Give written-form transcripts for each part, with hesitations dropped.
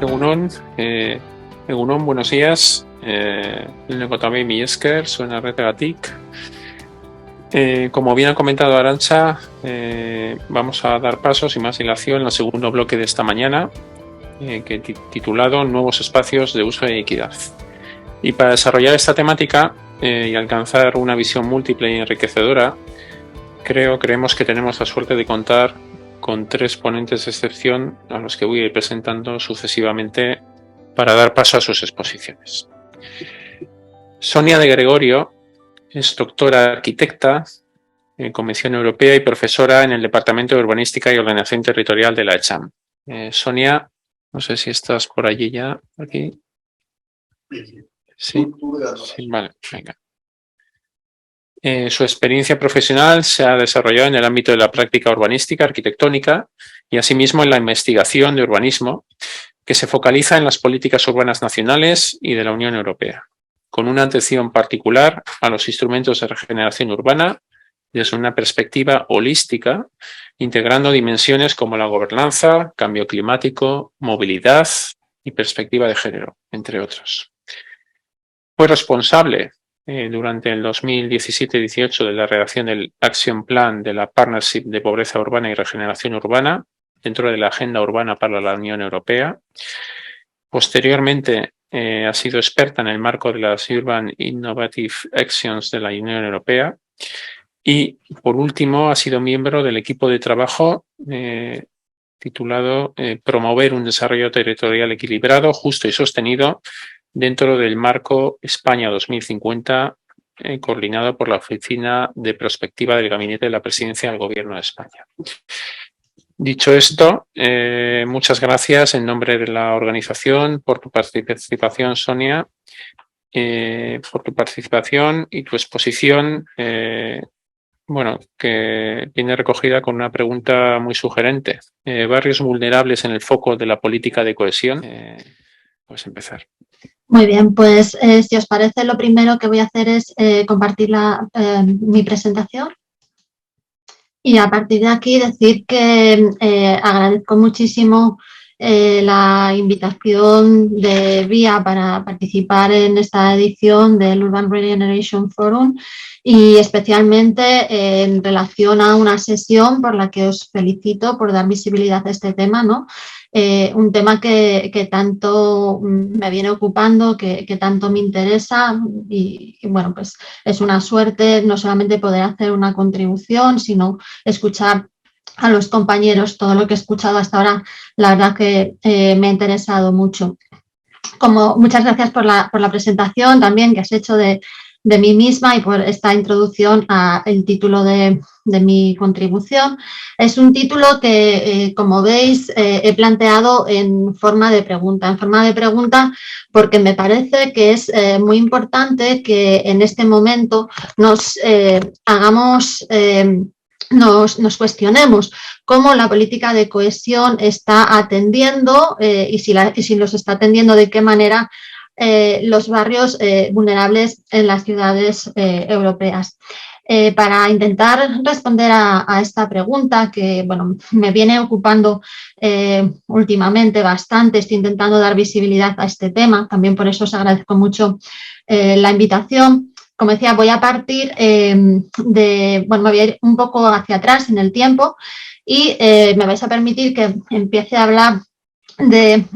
Egunon, Egunon, buenos días. Lehenengo eta behin mila esker zuen arretagatik. Como bien ha comentado Arantxa, vamos a dar paso sin más dilación al segundo bloque de esta mañana, que titulado Nuevos espacios de uso y equidad. Y para desarrollar esta temática y alcanzar una visión múltiple y enriquecedora, creemos que tenemos la suerte de contar con tres ponentes de excepción a los que voy a ir presentando sucesivamente para dar paso a sus exposiciones. Sonia de Gregorio es doctora arquitecta en Convención Europea y profesora en el Departamento de Urbanística y Ordenación Territorial de la ECHAM. Sonia, no sé si estás por allí ya, aquí. Sí, sí, vale, venga. Su experiencia profesional se ha desarrollado en el ámbito de la práctica urbanística, arquitectónica y asimismo en la investigación de urbanismo, que se focaliza en las políticas urbanas nacionales y de la Unión Europea, con una atención particular a los instrumentos de regeneración urbana desde una perspectiva holística, integrando dimensiones como la gobernanza, cambio climático, movilidad y perspectiva de género, entre otros. Fue responsable durante el 2017-18 de la redacción del Action Plan de la Partnership de Pobreza Urbana y Regeneración Urbana dentro de la Agenda Urbana para la Unión Europea. Posteriormente ha sido experta en el marco de las Urban Innovative Actions de la Unión Europea y, por último, ha sido miembro del equipo de trabajo titulado Promover un desarrollo territorial equilibrado, justo y sostenido dentro del marco España 2050, coordinado por la Oficina de Prospectiva del Gabinete de la Presidencia del Gobierno de España. Dicho esto, muchas gracias en nombre de la organización por tu participación, Sonia, por tu participación y tu exposición, bueno, que viene recogida con una pregunta muy sugerente. Barrios vulnerables en el foco de la política de cohesión. Pues empezar. Muy bien, pues si os parece, lo primero que voy a hacer es compartir mi presentación. Y a partir de aquí decir que agradezco muchísimo la invitación de VIA para participar en esta edición del Urban Regeneration Forum y especialmente en relación a una sesión por la que os felicito por dar visibilidad a este tema, ¿no? Un tema que tanto me viene ocupando, que tanto me interesa y bueno, pues es una suerte no solamente poder hacer una contribución, sino escuchar a los compañeros. Todo lo que he escuchado hasta ahora, la verdad que me ha interesado mucho. Muchas gracias por la presentación también que has hecho de mí misma y por esta introducción al título de mi contribución. Es un título que, como veis, he planteado en forma de pregunta. Porque me parece que es muy importante que en este momento nos cuestionemos cómo la política de cohesión está atendiendo y si los está atendiendo, de qué manera los barrios vulnerables en las ciudades europeas. Para intentar responder a esta pregunta que bueno, me viene ocupando últimamente bastante, estoy intentando dar visibilidad a este tema, también por eso os agradezco mucho la invitación. Como decía, voy a partir me voy a ir un poco hacia atrás en el tiempo y me vais a permitir que empiece a hablar de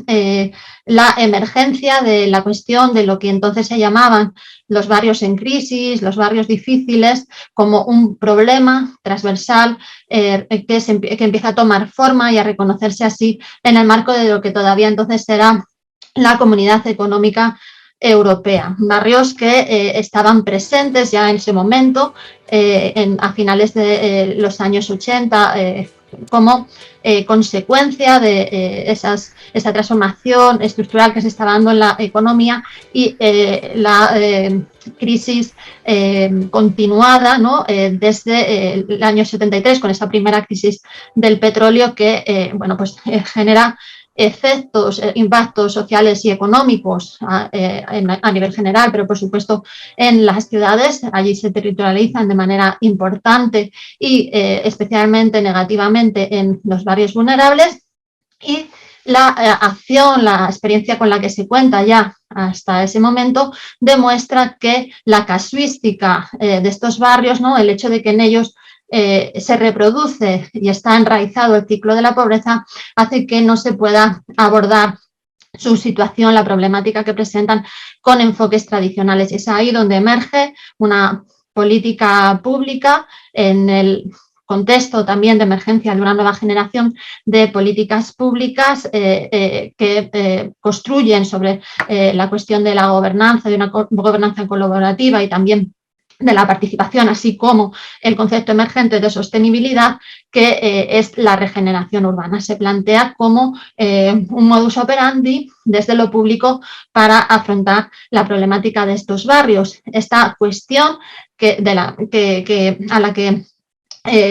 la emergencia de la cuestión de lo que entonces se llamaban los barrios en crisis, los barrios difíciles, como un problema transversal que empieza a tomar forma y a reconocerse así en el marco de lo que todavía entonces era la Comunidad Económica Europea. Barrios que estaban presentes ya en ese momento, a finales de los años 80, como consecuencia de esa transformación estructural que se estaba dando en la economía y la crisis continuada, ¿no? Desde el año 73 con esa primera crisis del petróleo que bueno, pues genera efectos, impactos sociales y económicos a nivel general, pero por supuesto en las ciudades. Allí se territorializan de manera importante y especialmente negativamente en los barrios vulnerables. Y la acción, la experiencia con la que se cuenta ya hasta ese momento demuestra que la casuística de estos barrios, ¿no?, el hecho de que en ellos se reproduce y está enraizado el ciclo de la pobreza, hace que no se pueda abordar su situación, la problemática que presentan con enfoques tradicionales. Es ahí donde emerge una política pública en el contexto también de emergencia de una nueva generación de políticas públicas que construyen sobre la cuestión de la gobernanza, de una gobernanza colaborativa y también de la participación, así como el concepto emergente de sostenibilidad, que es la regeneración urbana. Se plantea como un modus operandi desde lo público para afrontar la problemática de estos barrios. Esta cuestión a la que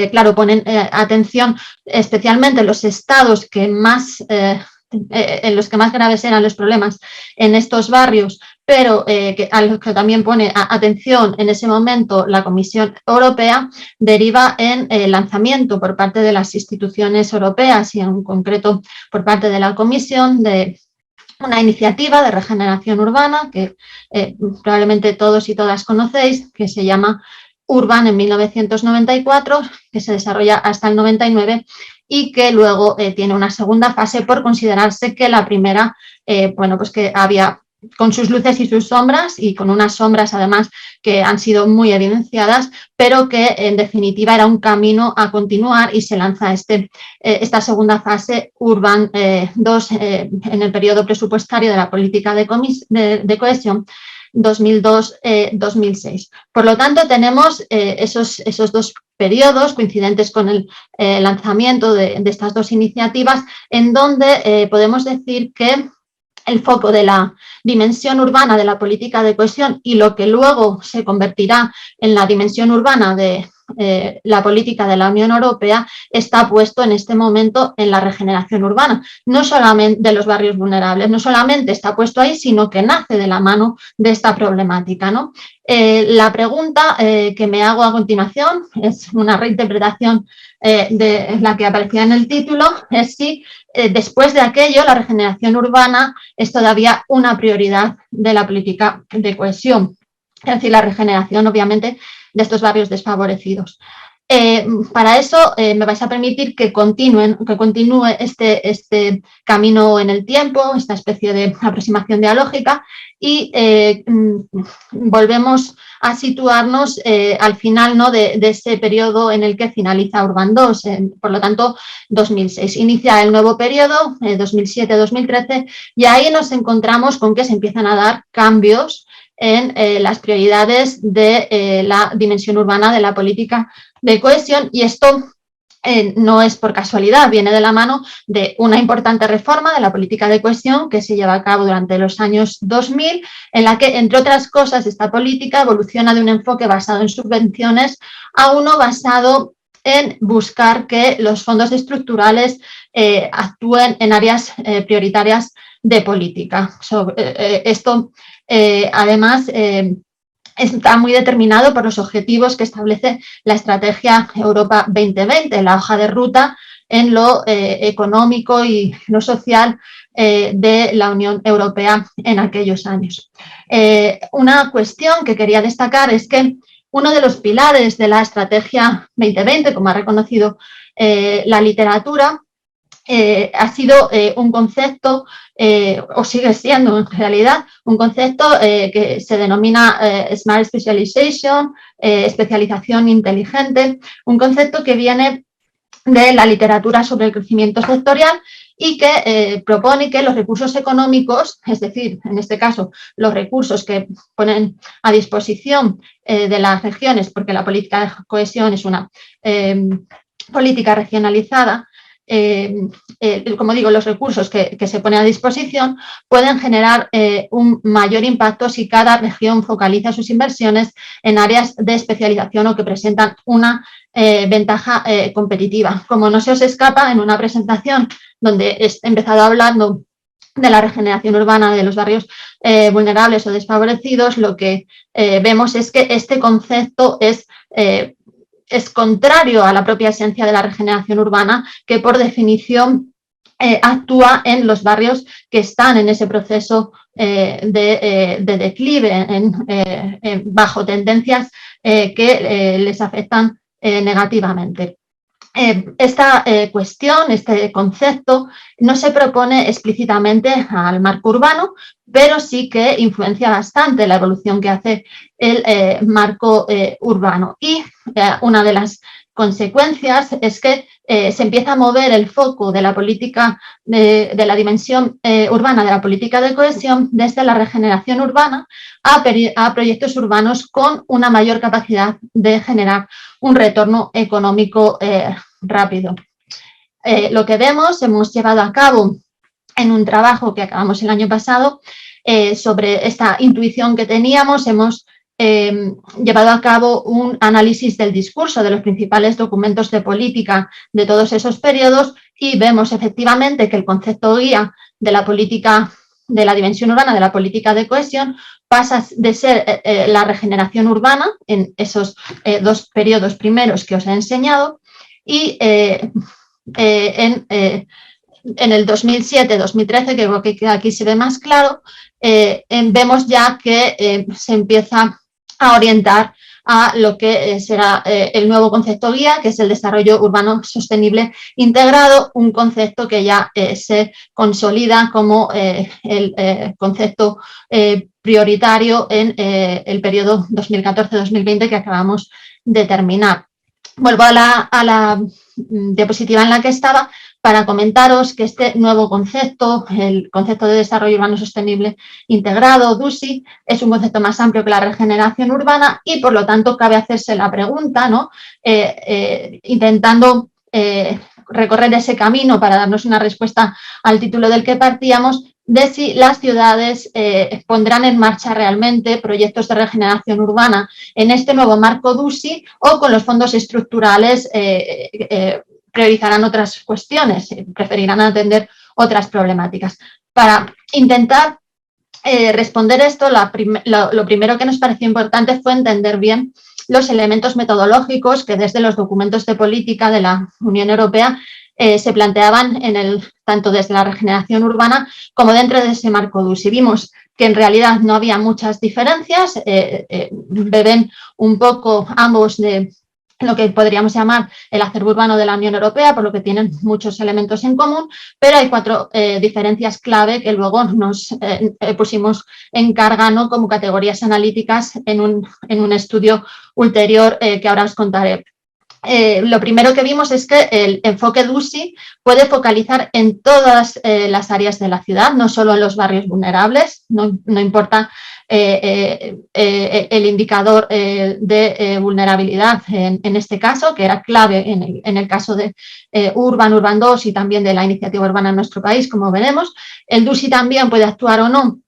claro, ponen atención especialmente los estados que más en los que más graves eran los problemas en estos barrios, pero a los que también pone atención en ese momento la Comisión Europea, deriva en el lanzamiento por parte de las instituciones europeas y en concreto por parte de la Comisión de una iniciativa de regeneración urbana que probablemente todos y todas conocéis, que se llama Urban en 1994, que se desarrolla hasta el 99 y que luego tiene una segunda fase por considerarse que la primera, bueno, pues que había con sus luces y sus sombras y con unas sombras además que han sido muy evidenciadas, pero que en definitiva era un camino a continuar y se lanza esta segunda fase Urban 2 en el periodo presupuestario de la política de cohesión 2002-2006. Por lo tanto, tenemos esos dos periodos coincidentes con el lanzamiento de estas dos iniciativas, en donde podemos decir que el foco de la dimensión urbana de la política de cohesión y lo que luego se convertirá en la dimensión urbana de la política de la Unión Europea está puesto en este momento en la regeneración urbana, no solamente de los barrios vulnerables, no solamente está puesto ahí, sino que nace de la mano de esta problemática, ¿no? La pregunta que me hago a continuación es una reinterpretación de la que aparecía en el título, es si después de aquello la regeneración urbana es todavía una prioridad de la política de cohesión, es decir, la regeneración obviamente de estos barrios desfavorecidos. Para eso me vais a permitir que continúe este camino en el tiempo, esta especie de aproximación dialógica y volvemos a situarnos al final, ¿no?, de ese periodo en el que finaliza Urban 2, por lo tanto 2006. Inicia el nuevo periodo, 2007-2013, y ahí nos encontramos con que se empiezan a dar cambios en las prioridades de la dimensión urbana de la política de cohesión, y esto no es por casualidad, viene de la mano de una importante reforma de la política de cohesión que se lleva a cabo durante los años 2000, en la que, entre otras cosas, esta política evoluciona de un enfoque basado en subvenciones a uno basado en buscar que los fondos estructurales actúen en áreas prioritarias de política. Esto, además, está muy determinado por los objetivos que establece la Estrategia Europa 2020, la hoja de ruta en lo económico y lo social de la Unión Europea en aquellos años. Una cuestión que quería destacar es que uno de los pilares de la Estrategia 2020, como ha reconocido la literatura, ha sido un concepto, o sigue siendo en realidad, un concepto que se denomina Smart Specialization, especialización inteligente, un concepto que viene de la literatura sobre el crecimiento sectorial y que propone que los recursos económicos, es decir, en este caso, los recursos que ponen a disposición de las regiones, porque la política de cohesión es una política regionalizada, como digo, los recursos que se ponen a disposición pueden generar un mayor impacto si cada región focaliza sus inversiones en áreas de especialización o que presentan una ventaja competitiva. Como no se os escapa, en una presentación donde he empezado hablando de la regeneración urbana de los barrios vulnerables o desfavorecidos, lo que vemos es que este concepto es contrario a la propia esencia de la regeneración urbana, que por definición actúa en los barrios que están en ese proceso de declive, bajo tendencias que les afectan negativamente. Esta cuestión, este concepto, no se propone explícitamente al marco urbano, pero sí que influencia bastante la evolución que hace el marco urbano. Y una de las consecuencias es que se empieza a mover el foco de la política, de la dimensión urbana de la política de cohesión desde la regeneración urbana a proyectos urbanos con una mayor capacidad de generar un retorno económico rápido. Lo que vemos, hemos llevado a cabo en un trabajo que acabamos el año pasado sobre esta intuición que teníamos, hemos llevado a cabo un análisis del discurso de los principales documentos de política de todos esos periodos y vemos efectivamente que el concepto guía de la política, de la dimensión urbana de la política de cohesión pasa de ser la regeneración urbana en esos dos periodos primeros que os he enseñado y en el 2007-2013, que creo que aquí se ve más claro, vemos ya que se empieza a orientar a lo que será el nuevo concepto guía, que es el desarrollo urbano sostenible integrado, un concepto que ya se consolida como el concepto prioritario en el periodo 2014-2020 que acabamos de terminar. Vuelvo a la diapositiva en la que estaba para comentaros que este nuevo concepto, el concepto de desarrollo urbano sostenible integrado, DUSI, es un concepto más amplio que la regeneración urbana y, por lo tanto, cabe hacerse la pregunta, ¿no? Intentando recorrer ese camino para darnos una respuesta al título del que partíamos, de si las ciudades pondrán en marcha realmente proyectos de regeneración urbana en este nuevo marco DUSI o con los fondos estructurales priorizarán otras cuestiones, preferirán atender otras problemáticas. Para intentar responder esto, lo primero que nos pareció importante fue entender bien los elementos metodológicos que desde los documentos de política de la Unión Europea se planteaban tanto desde la regeneración urbana como dentro de ese marco DUSI. Vimos que en realidad no había muchas diferencias, beben un poco ambos de lo que podríamos llamar el acervo urbano de la Unión Europea, por lo que tienen muchos elementos en común, pero hay 4 diferencias clave que luego nos pusimos en carga, ¿no?, como categorías analíticas en un estudio ulterior que ahora os contaré. Lo primero que vimos es que el enfoque DUSI puede focalizar en todas las áreas de la ciudad, no solo en los barrios vulnerables, no importa el indicador de vulnerabilidad en este caso, que era clave en el caso de Urban 2 y también de la iniciativa urbana en nuestro país, como veremos. El DUSI también puede actuar o no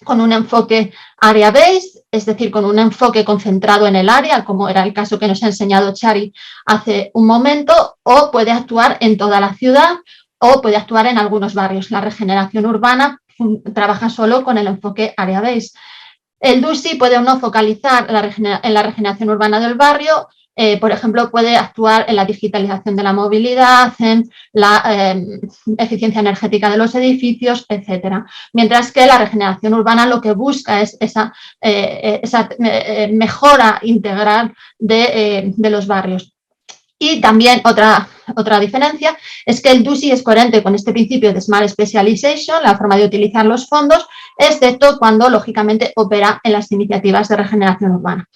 con un enfoque area-based, es decir, con un enfoque concentrado en el área, como era el caso que nos ha enseñado Chari hace un momento, o puede actuar en toda la ciudad o puede actuar en algunos barrios. La regeneración urbana trabaja solo con el enfoque area-based. El DUSI puede o no focalizar en la regeneración urbana del barrio, por ejemplo, puede actuar en la digitalización de la movilidad, en la eficiencia energética de los edificios, etcétera. Mientras que la regeneración urbana lo que busca es esa mejora integral de los barrios. Y también otra diferencia es que el DUSI es coherente con este principio de Smart Specialization, la forma de utilizar los fondos, excepto cuando, lógicamente, opera en las iniciativas de regeneración urbana.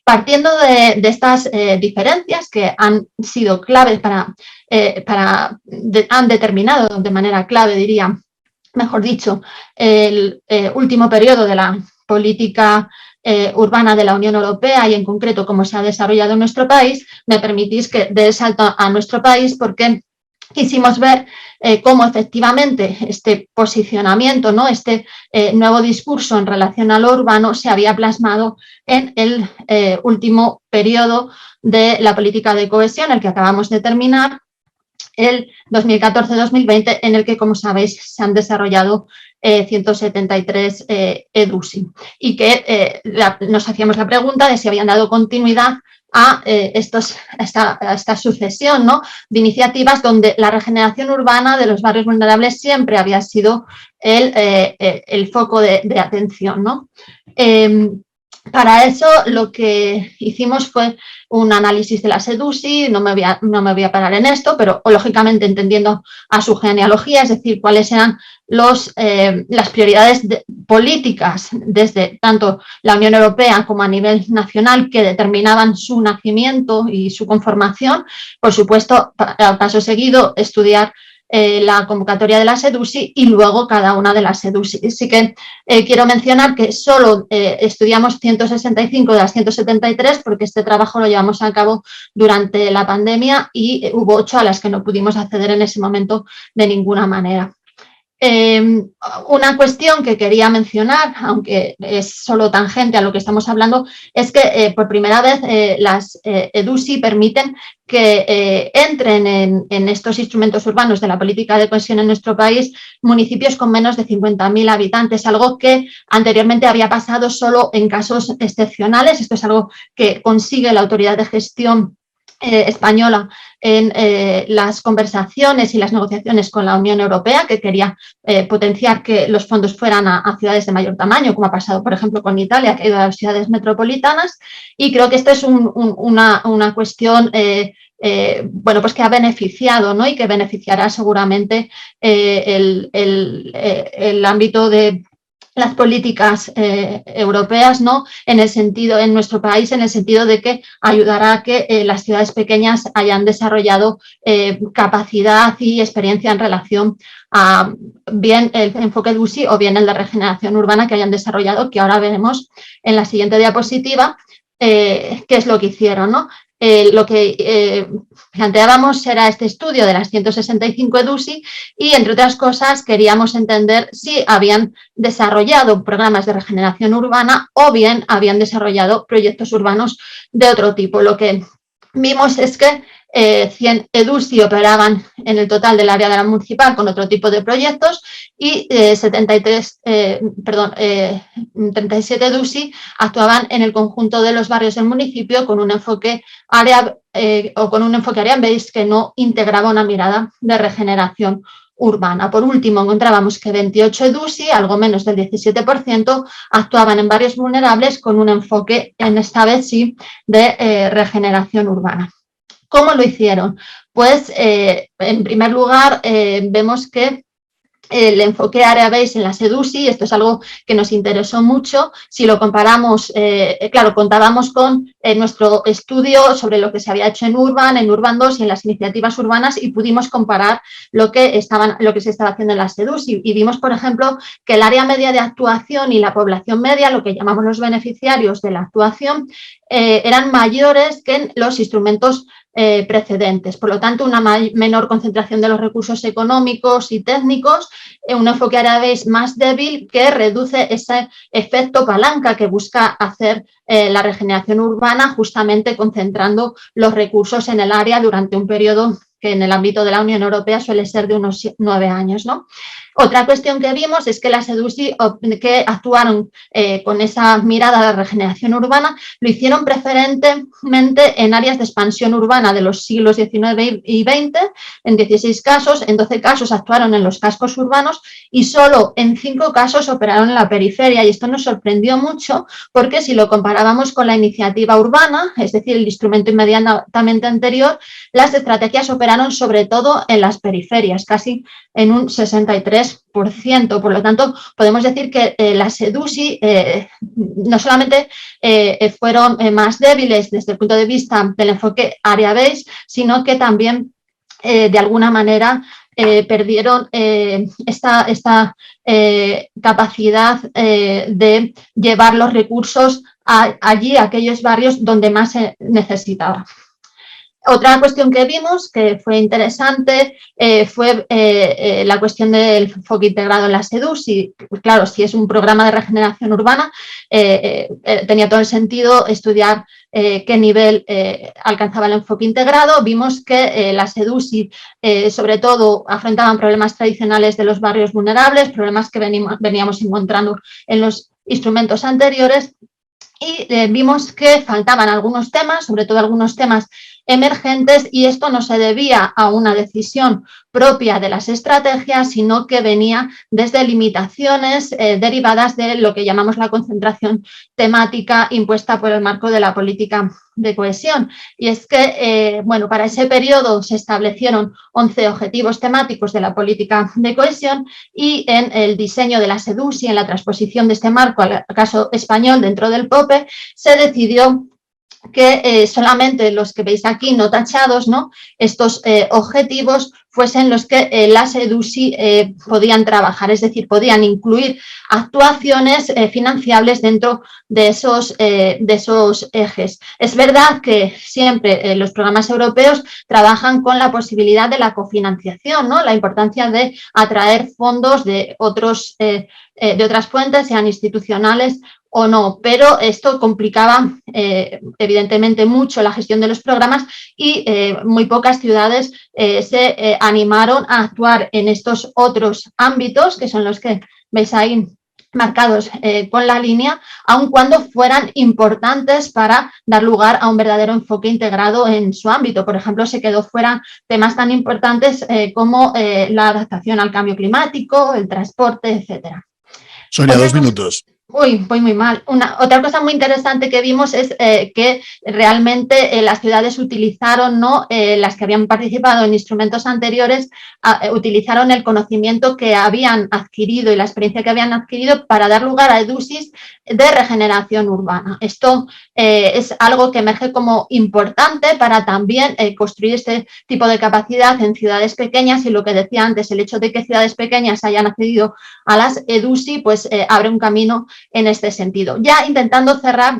Partiendo de estas diferencias que han sido claves han determinado de manera clave, diría, mejor dicho, el último periodo de la política urbana de la Unión Europea y en concreto cómo se ha desarrollado en nuestro país, me permitís que dé el salto a nuestro país porque quisimos ver cómo efectivamente este posicionamiento, ¿no?, este nuevo discurso en relación a lo urbano se había plasmado en el último periodo de la política de cohesión, el que acabamos de terminar, el 2014-2020, en el que, como sabéis, se han desarrollado 173 EDUSI y que nos hacíamos la pregunta de si habían dado continuidad a esta sucesión, ¿no?, de donde la regeneración urbana de los barrios vulnerables siempre había sido el foco de atención, ¿no? Para eso lo que hicimos fue un análisis de la SEDUSI, no me voy a parar en esto, pero lógicamente entendiendo a su genealogía, es decir, cuáles eran las prioridades políticas desde tanto la Unión Europea como a nivel nacional que determinaban su nacimiento y su conformación. Por supuesto, a paso seguido, estudiar la convocatoria de la SEDUSI y luego cada una de las SEDUSI. Sí que quiero mencionar que solo estudiamos 165 de las 173 porque este trabajo lo llevamos a cabo durante la pandemia y hubo 8 a las que no pudimos acceder en ese momento de ninguna manera. Una cuestión que quería mencionar, aunque es solo tangente a lo que estamos hablando, es que por primera vez las EDUSI permiten que entren en estos instrumentos urbanos de la política de cohesión en nuestro país municipios con menos de 50.000 habitantes, algo que anteriormente había pasado solo en casos excepcionales. Esto es algo que consigue la autoridad de gestión española en las conversaciones y las negociaciones con la Unión Europea, que quería potenciar que los fondos fueran a ciudades de mayor tamaño, como ha pasado, por ejemplo, con Italia, que ha ido a las ciudades metropolitanas, y creo que esta es una cuestión bueno, pues que ha beneficiado, ¿no?, y que beneficiará seguramente el ámbito de las políticas europeas, ¿no?, en nuestro país, en el sentido de que ayudará a que las ciudades pequeñas hayan desarrollado capacidad y experiencia en relación a bien el enfoque DUSI o bien el de regeneración urbana que hayan desarrollado, que ahora veremos en la siguiente diapositiva qué es lo que hicieron, ¿no? Lo que planteábamos era este estudio de las 165 EDUSI y, entre otras cosas, queríamos entender si habían desarrollado programas de regeneración urbana o bien habían desarrollado proyectos urbanos de otro tipo. Lo que vimos es que 100 EDUSI operaban en el total del área de la municipal con otro tipo de proyectos y 37 EDUSI actuaban en el conjunto de los barrios del municipio con un enfoque area-based que no integraba una mirada de regeneración urbana. Por último, encontrábamos que 28 EDUSI, algo menos del 17%, actuaban en barrios vulnerables con un enfoque, en esta vez sí, de regeneración urbana. ¿Cómo lo hicieron? Pues, en primer lugar, vemos que el enfoque area-based en la SEDUSI, esto es algo que nos interesó mucho, si lo comparamos, claro, contábamos con nuestro estudio sobre lo que se había hecho en Urban 2 y en las iniciativas urbanas y pudimos comparar lo que se estaba haciendo en la SEDUSI y vimos, por ejemplo, que el área media de actuación y la población media, lo que llamamos los beneficiarios de la actuación, eran mayores que en los instrumentos precedentes. Por lo tanto, una menor concentración de los recursos económicos y técnicos, un enfoque area-based más débil que reduce ese efecto palanca que busca hacer la regeneración urbana, justamente concentrando los recursos en el área durante un periodo que en el ámbito de la Unión Europea suele ser de unos 9 años, ¿no? Otra cuestión que vimos es que las EDUSI que actuaron con esa mirada de regeneración urbana lo hicieron preferentemente en áreas de expansión urbana de los siglos XIX y XX, en 16 casos, en 12 casos actuaron en los cascos urbanos y solo en 5 casos operaron en la periferia. Y esto nos sorprendió mucho porque si lo comparábamos con la iniciativa urbana, es decir, el instrumento inmediatamente anterior, las estrategias operaron sobre todo en las periferias, casi en un 63%. Por lo tanto, podemos decir que las EDUSI no solamente fueron más débiles desde el punto de vista del enfoque area-based, sino que también, de alguna manera, perdieron esta capacidad de llevar los recursos allí, a aquellos barrios donde más se necesitaba. Otra cuestión que vimos que fue interesante fue la cuestión del enfoque integrado en la SEDUSI. Claro, si es un programa de regeneración urbana, tenía todo el sentido estudiar qué nivel alcanzaba el enfoque integrado. Vimos que las SEDUSI sobre todo afrontaban problemas tradicionales de los barrios vulnerables, problemas que veníamos encontrando en los instrumentos anteriores, y vimos que faltaban algunos temas, sobre todo algunos temas emergentes, y esto no se debía a una decisión propia de las estrategias, sino que venía desde limitaciones derivadas de lo que llamamos la concentración temática impuesta por el marco de la política de cohesión. Y es que, bueno, para ese periodo se establecieron 11 objetivos temáticos de la política de cohesión, y en el diseño de la SEDUSI, en la transposición de este marco al caso español dentro del POPE, se decidió que solamente los que veis aquí no tachados, ¿no?, estos objetivos fuesen los que las EDUSI podían trabajar, es decir, podían incluir actuaciones financiables dentro de esos ejes. Es verdad que siempre los programas europeos trabajan con la posibilidad de la cofinanciación, ¿no?, la importancia de atraer fondos de otras fuentes, sean institucionales o no, pero esto complicaba evidentemente mucho la gestión de los programas, y muy pocas ciudades se animaron a actuar en estos otros ámbitos, que son los que veis ahí marcados con la línea, aun cuando fueran importantes para dar lugar a un verdadero enfoque integrado en su ámbito. Por ejemplo, se quedó fuera temas tan importantes como la adaptación al cambio climático, el transporte, etcétera. Sonia, 2 minutos. Uy, voy muy mal. Otra cosa muy interesante que vimos es que realmente las ciudades utilizaron, ¿no?, las que habían participado en instrumentos anteriores, utilizaron el conocimiento que habían adquirido y la experiencia que habían adquirido para dar lugar a EDUSIs de regeneración urbana. Esto es algo que emerge como importante para también construir este tipo de capacidad en ciudades pequeñas, y lo que decía antes, el hecho de que ciudades pequeñas hayan accedido a las EDUSI, pues abre un camino en este sentido. Ya intentando cerrar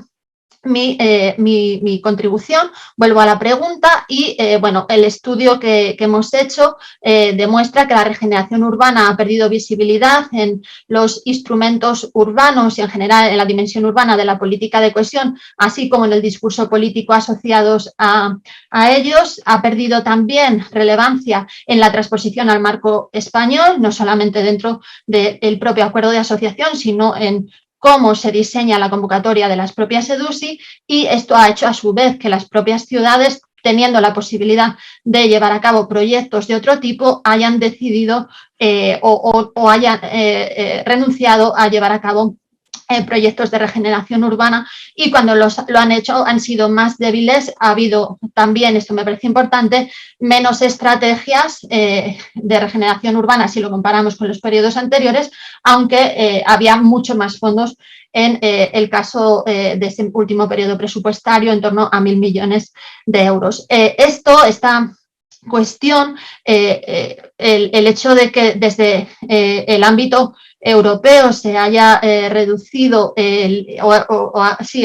mi contribución, vuelvo a la pregunta y, bueno, el estudio que hemos hecho demuestra que la regeneración urbana ha perdido visibilidad en los instrumentos urbanos y en general en la dimensión urbana de la política de cohesión, así como en el discurso político asociados a ellos. Ha perdido también relevancia en la transposición al marco español, no solamente dentro del propio acuerdo de asociación, sino en cómo se diseña la convocatoria de las propias EDUSI, y esto ha hecho a su vez que las propias ciudades, teniendo la posibilidad de llevar a cabo proyectos de otro tipo, hayan decidido o hayan renunciado a llevar a cabo proyectos de regeneración urbana, y cuando lo han hecho han sido más débiles. Ha habido también, esto me parece importante, menos estrategias de regeneración urbana si lo comparamos con los periodos anteriores, aunque había mucho más fondos en el caso de este último periodo presupuestario, en torno a 1.000 millones de euros. Esta cuestión, el hecho de que desde el ámbito europeo se haya reducido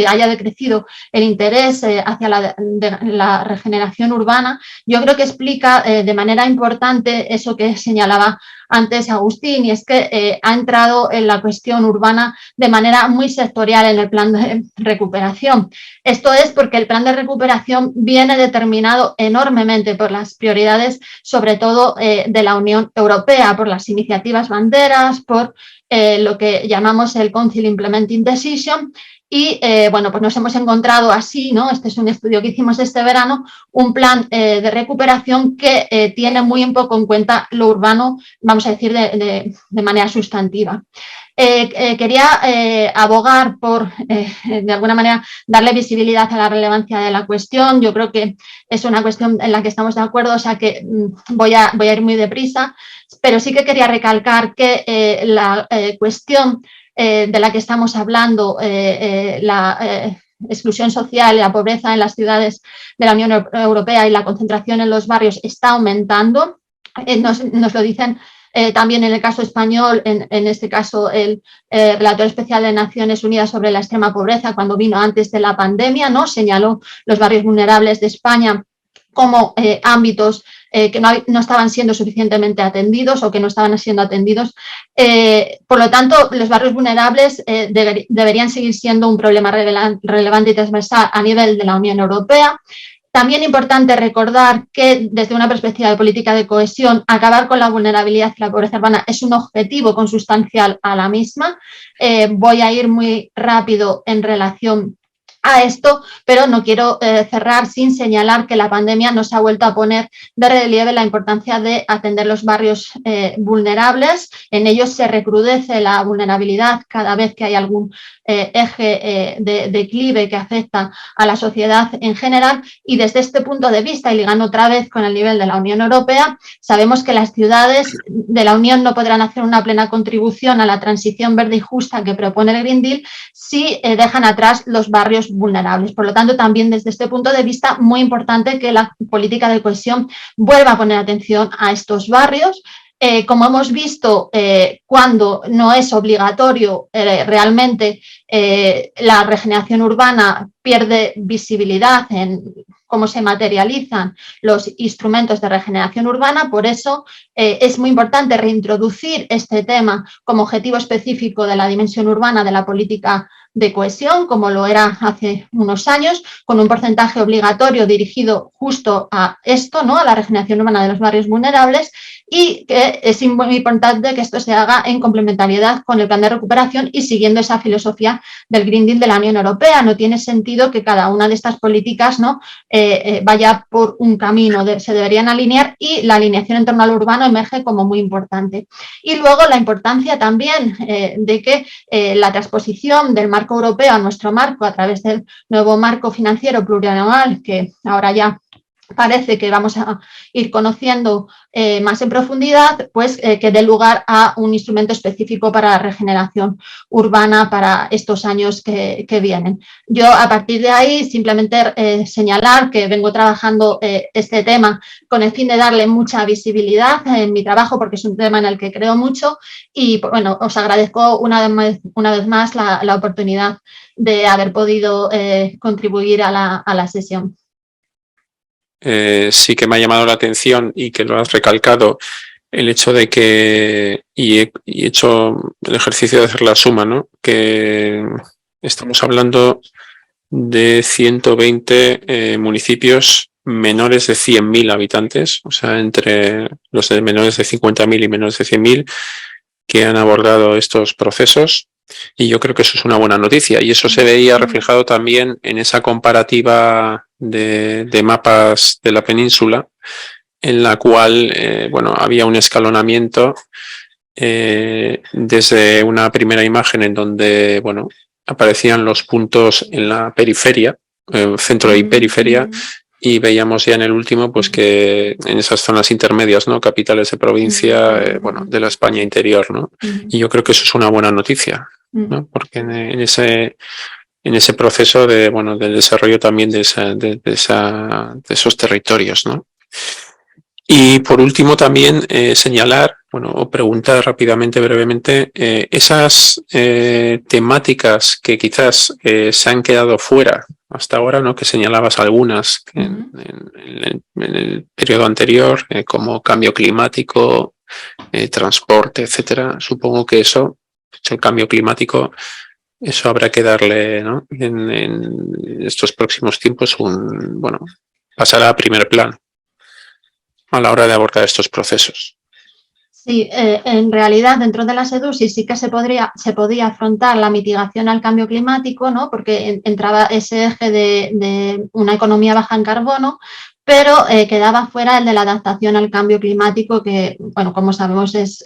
haya decrecido el interés hacia la regeneración urbana, yo creo que explica de manera importante eso que señalaba antes Agustín, y es que ha entrado en la cuestión urbana de manera muy sectorial en el plan de recuperación. Esto es porque el plan de recuperación viene determinado enormemente por las prioridades, sobre todo de la Unión Europea, por las iniciativas banderas, por lo que llamamos el Council Implementing Decision, y bueno, pues nos hemos encontrado así, ¿no? Este es un estudio que hicimos este verano, un plan de recuperación que tiene muy en poco en cuenta lo urbano, vamos a decir, de manera sustantiva. Quería abogar por, de alguna manera, darle visibilidad a la relevancia de la cuestión. Yo creo que es una cuestión en la que estamos de acuerdo, o sea que voy a ir muy deprisa, pero sí que quería recalcar que la cuestión de la que estamos hablando, la exclusión social y la pobreza en las ciudades de la Unión Europea y la concentración en los barrios está aumentando. Nos lo dicen también en el caso español, en este caso el relator especial de Naciones Unidas sobre la extrema pobreza, cuando vino antes de la pandemia, ¿no?, señaló los barrios vulnerables de España como ámbitos que no estaban siendo suficientemente atendidos o que no estaban siendo atendidos. Por lo tanto, los barrios vulnerables deberían seguir siendo un problema relevante y transversal a nivel de la Unión Europea. También importante recordar que desde una perspectiva de política de cohesión, acabar con la vulnerabilidad y la pobreza urbana es un objetivo consustancial a la misma. Voy a ir muy rápido en relación a esto, pero no quiero cerrar sin señalar que la pandemia nos ha vuelto a poner de relieve la importancia de atender los barrios vulnerables. En ellos se recrudece la vulnerabilidad cada vez que hay algún eje de declive que afecta a la sociedad en general, y desde este punto de vista, y ligando otra vez con el nivel de la Unión Europea, sabemos que las ciudades de la Unión no podrán hacer una plena contribución a la transición verde y justa que propone el Green Deal si dejan atrás los barrios vulnerables. Por lo tanto, también desde este punto de vista, muy importante que la política de cohesión vuelva a poner atención a estos barrios. Como hemos visto, cuando no es obligatorio realmente la regeneración urbana pierde visibilidad en cómo se materializan los instrumentos de regeneración urbana. Por eso es muy importante reintroducir este tema como objetivo específico de la dimensión urbana de la política de cohesión, como lo era hace unos años, con un porcentaje obligatorio dirigido justo a esto, ¿no?, a la regeneración urbana de los barrios vulnerables, y que es muy importante que esto se haga en complementariedad con el plan de recuperación y siguiendo esa filosofía del Green Deal de la Unión Europea. No tiene sentido que cada una de estas políticas, ¿no?, vaya por un camino, se deberían alinear, y la alineación en torno al urbano emerge como muy importante. Y luego la importancia también de que la transposición del marco europeo a nuestro marco a través del nuevo marco financiero plurianual, que ahora ya parece que vamos a ir conociendo más en profundidad, pues que dé lugar a un instrumento específico para la regeneración urbana para estos años que vienen. Yo, a partir de ahí, simplemente señalar que vengo trabajando este tema con el fin de darle mucha visibilidad en mi trabajo, porque es un tema en el que creo mucho, y bueno, os agradezco una vez más la oportunidad de haber podido contribuir a la sesión. Sí que me ha llamado la atención, y que lo has recalcado, el hecho de que, y he hecho el ejercicio de hacer la suma, ¿no?, que estamos hablando de 120 municipios menores de 100.000 habitantes, o sea, entre los de menores de 50.000 y menores de 100.000, que han abordado estos procesos. Y yo creo que eso es una buena noticia, y eso se veía reflejado también en esa comparativa de mapas de la península, en la cual bueno, había un escalonamiento desde una primera imagen en donde, bueno, aparecían los puntos en la periferia, centro y periferia, y veíamos ya en el último, pues, que en esas zonas intermedias, ¿no?, capitales de provincia, bueno, de la España interior, ¿no? Y yo creo que eso es una buena noticia, ¿no?, porque en ese proceso de, bueno, del desarrollo también de esos territorios, ¿no? Y por último también señalar, bueno, o preguntar rápidamente, brevemente, esas temáticas que quizás se han quedado fuera hasta ahora, ¿no?, que señalabas algunas en el periodo anterior, como cambio climático, transporte, etcétera. Supongo que eso, el cambio climático, eso habrá que darle, ¿no?, en estos próximos tiempos bueno, pasará a primer plano a la hora de abordar estos procesos. Sí, en realidad dentro de las EDUSI sí que se podía afrontar la mitigación al cambio climático, ¿no?, porque entraba ese eje de una economía baja en carbono, pero quedaba fuera el de la adaptación al cambio climático, que, bueno, como sabemos es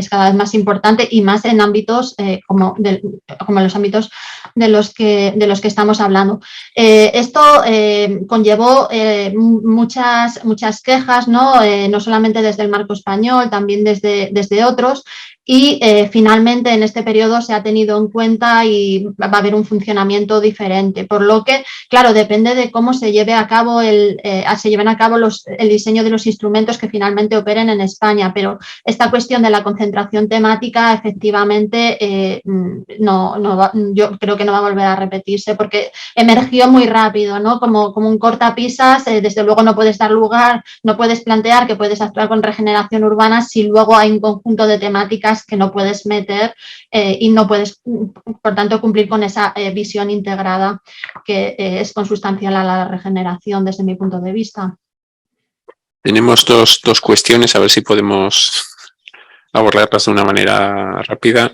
cada vez más importante, y más en ámbitos como en los ámbitos de los que estamos hablando. Esto conllevó muchas quejas, ¿no?, no solamente desde el marco español, también desde otros, y finalmente en este periodo se ha tenido en cuenta y va a haber un funcionamiento diferente, por lo que, claro, depende de cómo se lleven a cabo el diseño de los instrumentos que finalmente operen en España, pero esta cuestión de la concentración temática efectivamente yo creo que no va a volver a repetirse, porque emergió muy rápido, ¿no?, como un cortapisas. Desde luego no puedes dar lugar, no puedes plantear que puedes actuar con regeneración urbana si luego hay un conjunto de temáticas que no puedes meter y no puedes, por tanto, cumplir con esa visión integrada que es consustancial a la regeneración desde mi punto de vista. Tenemos dos cuestiones, a ver si podemos abordarlas de una manera rápida.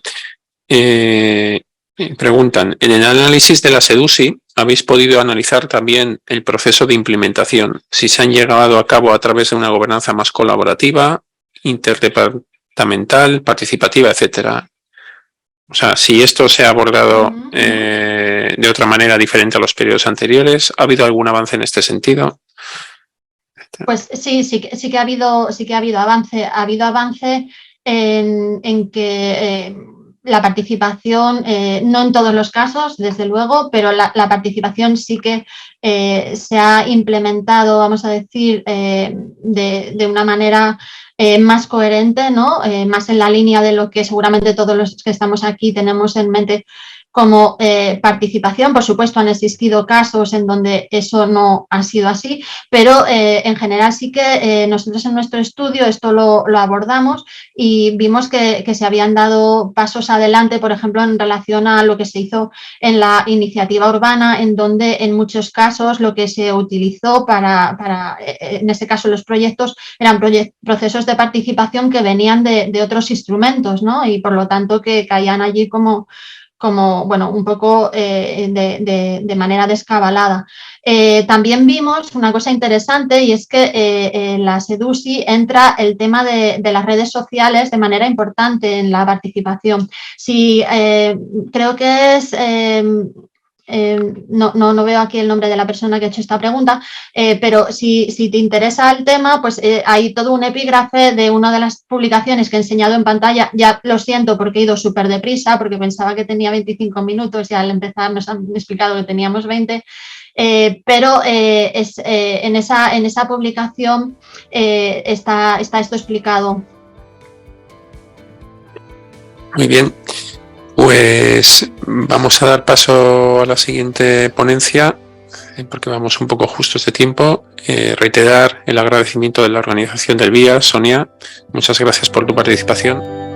Preguntan, en el análisis de la SEDUSI habéis podido analizar también el proceso de implementación, si se han llegado a cabo a través de una gobernanza más colaborativa, interdepartamental, participativa, etcétera. O sea, si esto se ha abordado de otra manera diferente a los periodos anteriores, ¿ha habido algún avance en este sentido? Pues sí que ha habido avance. Ha habido avance en que la participación, no en todos los casos, desde luego, pero la participación sí que se ha implementado, vamos a decir, de una manera más coherente, ¿no? Más en la línea de lo que seguramente todos los que estamos aquí tenemos en mente como participación. Por supuesto, han existido casos en donde eso no ha sido así, pero en general sí que nosotros en nuestro estudio esto lo abordamos y vimos que se habían dado pasos adelante, por ejemplo, en relación a lo que se hizo en la iniciativa urbana, en donde en muchos casos lo que se utilizó para en este caso los proyectos, eran procesos de participación que venían de otros instrumentos, ¿no? Y por lo tanto que caían allí como bueno, un poco de manera descabalada. También vimos una cosa interesante y es que en la SEDUSI entra el tema de las redes sociales de manera importante en la participación. Sí, creo que es... no veo aquí el nombre de la persona que ha hecho esta pregunta, pero si te interesa el tema, pues hay todo un epígrafe de una de las publicaciones que he enseñado en pantalla. Ya lo siento porque he ido súper deprisa, porque pensaba que tenía 25 minutos y al empezar nos han explicado que teníamos 20. Pero en esa publicación está esto explicado. Muy bien. Pues vamos a dar paso a la siguiente ponencia, porque vamos un poco justos de tiempo. Reiterar el agradecimiento de la organización del día, Sonia. Muchas gracias por tu participación.